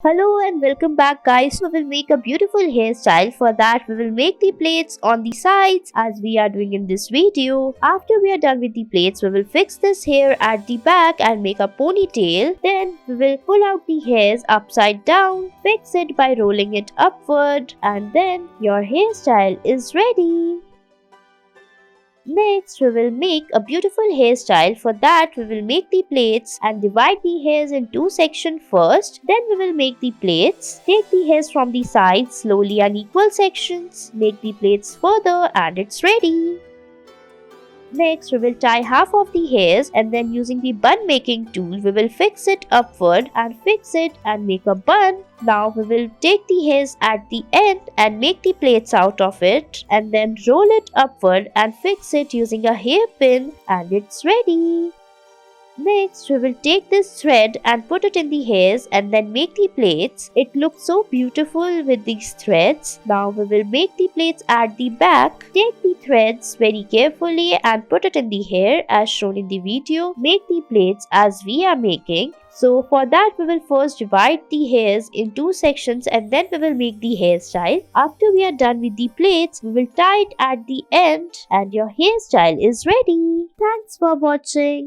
Hello and welcome back guys. We will make a beautiful hairstyle. For that we will make the plaits on the sides as we are doing in this video. After we are done with the plaits, we will fix this hair at the back and make a ponytail. Then we will pull out the hairs upside down, fix it by rolling it upward, and then your hairstyle is ready. Next, we will make a beautiful hairstyle. For that, we will make the plaits and divide the hairs in two sections first. Then we will make the plaits. Take the hairs from the sides slowly in equal sections. Make the plaits further and it's ready. Next, we will tie half of the hairs and then using the bun making tool, we will fix it upward and fix it and make a bun. Now we will take the hairs at the end and make the plaits out of it and then roll it upward and fix it using a hairpin and it's ready. Next, we will take this thread and put it in the hairs and then make the plaits. It looks so beautiful with these threads. Now we will make the plaits at the back. Take the threads very carefully and put it in the hair as shown in the video. Make the plaits as we are making. So for that we will first divide the hairs in two sections and then we will make the hairstyle. After we are done with the plaits, we will tie it at the end and your hairstyle is ready. Thanks for watching.